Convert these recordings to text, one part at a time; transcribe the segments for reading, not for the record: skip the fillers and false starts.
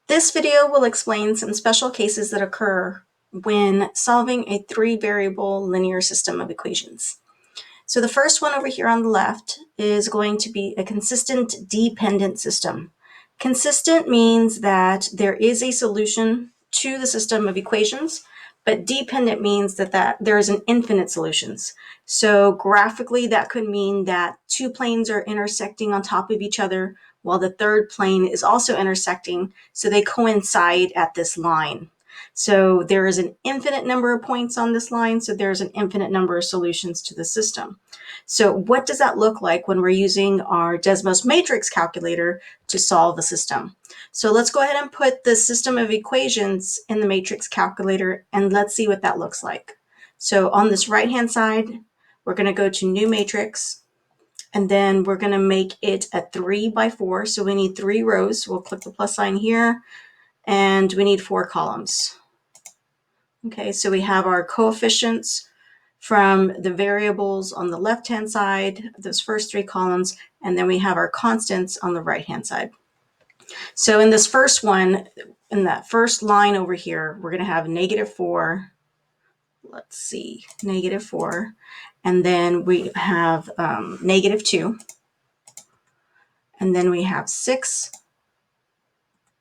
This video will explain some special cases that occur when solving a three-variable linear system of equations. So the first one over here on the left is going to be a consistent dependent system. Consistent means that there is a solution to the system of equations, but dependent means that there is an infinite solutions. So graphically, that could mean that two planes are intersecting on top of each other while the third plane is also intersecting, so they coincide at this line. So there is an infinite number of points on this line, so there's an infinite number of solutions to the system. So what does that look like when we're using our Desmos Matrix Calculator to solve the system? So let's go ahead and put the system of equations in the matrix calculator, and let's see what that looks like. So on this right-hand side, we're going to go to New Matrix, and then we're going to make it a 3 by 4. So we need 3 rows. We'll click the plus sign here, and we need 4 columns. Okay, so we have our coefficients from the variables on the left-hand side, those first 3 columns, and then we have our constants on the right-hand side. So in this first one, in that first line over here, we're going to have -4. Let's see, -4. And then we have -2. And then we have 6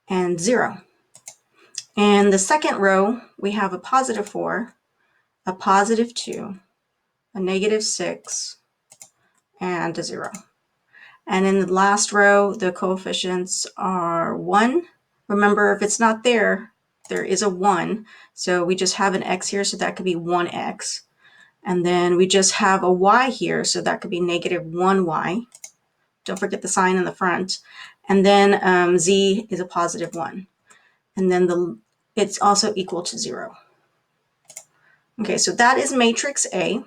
and 0. And the second row, we have a +4, a +2, a -6, and a 0. And in the last row, the coefficients are 1. Remember, if it's not there, there is a 1. So we just have an x here, so that could be 1x. And then we just have a y here, so that could be -1y. Don't forget the sign in the front. And then z is a +1. And then it's also equal to 0. Okay, so that is matrix A.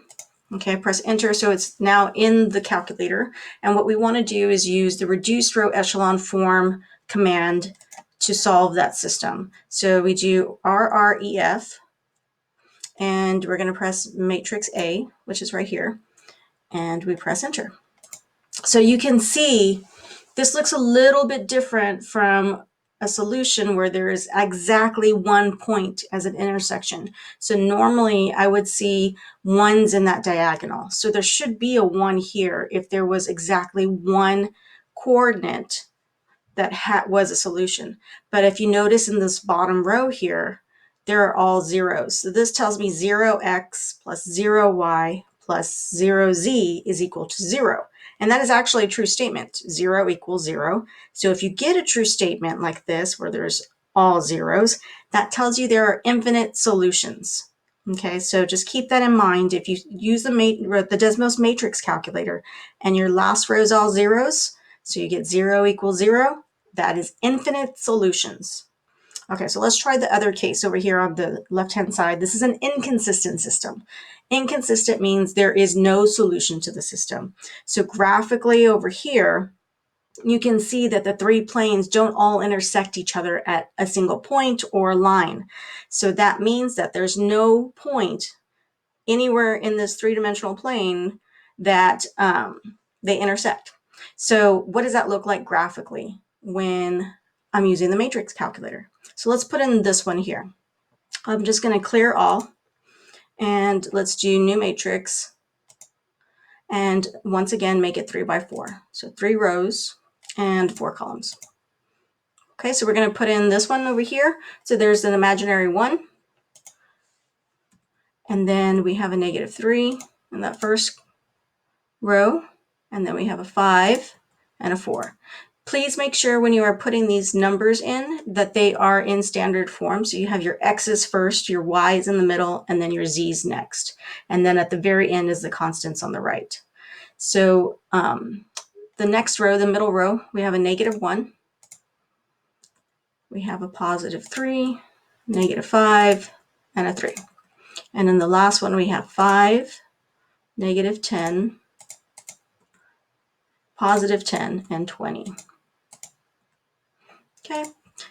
Okay, press enter, so it's now in the calculator. And what we want to do is use the reduced row echelon form command to solve that system. So we do rref, and we're going to press matrix A, which is right here, and we press enter. So you can see this looks a little bit different from a solution where there is exactly 1 point as an intersection. So normally I would see 1s in that diagonal. So there should be a 1 here if there was exactly 1 coordinate that was a solution. But if you notice in this bottom row here, they're all zeros. So this tells me 0x plus 0y plus 0z is equal to 0. And that is actually a true statement. 0 equals 0. So if you get a true statement like this, where there's all zeros, that tells you there are infinite solutions. Okay, so just keep that in mind. If you use the Desmos Matrix Calculator and your last row is all zeros, so you get 0 equals 0, that is infinite solutions. Okay, so let's try the other case over here on the left-hand side. This is an inconsistent system. Inconsistent means there is no solution to the system. So graphically over here, you can see that the 3 planes don't all intersect each other at a single point or line. So that means that there's no point anywhere in this 3-dimensional plane that they intersect. So what does that look like graphically when I'm using the matrix calculator? So let's put in this one here. I'm just going to clear all, and let's do new matrix, and once again make it 3 by 4. So 3 rows and 4 columns. Okay, so we're going to put in this one over here. So there's an imaginary 1, and then we have a -3 in that first row, and then we have a 5 and a 4. Please make sure when you are putting these numbers in that they are in standard form. So you have your x's first, your y's in the middle, and then your z's next. And then at the very end is the constants on the right. So the next row, the middle row, we have a -1. We have a +3, -5, and a 3. And in the last one, we have 5, -10, +10, and 20. Okay,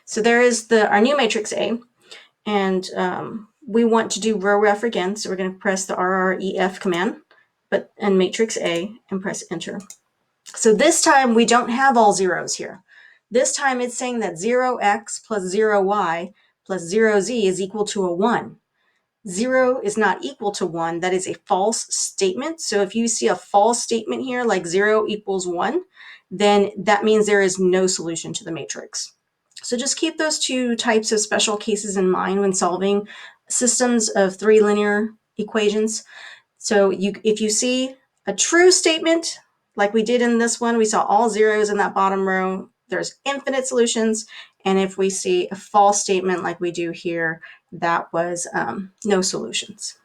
so there is our new matrix A, and we want to do rref again, so we're going to press the rref command, and matrix A, and press enter. So this time we don't have all zeros here. This time it's saying that 0x plus 0y plus 0z is equal to a 1. 0 is not equal to 1. That is a false statement. So if you see a false statement here, like 0 equals 1, then that means there is no solution to the matrix. So just keep those two types of special cases in mind when solving systems of three linear equations. So if you see a true statement, like we did in this one, we saw all zeros in that bottom row, there's infinite solutions. And if we see a false statement like we do here, that was no solutions.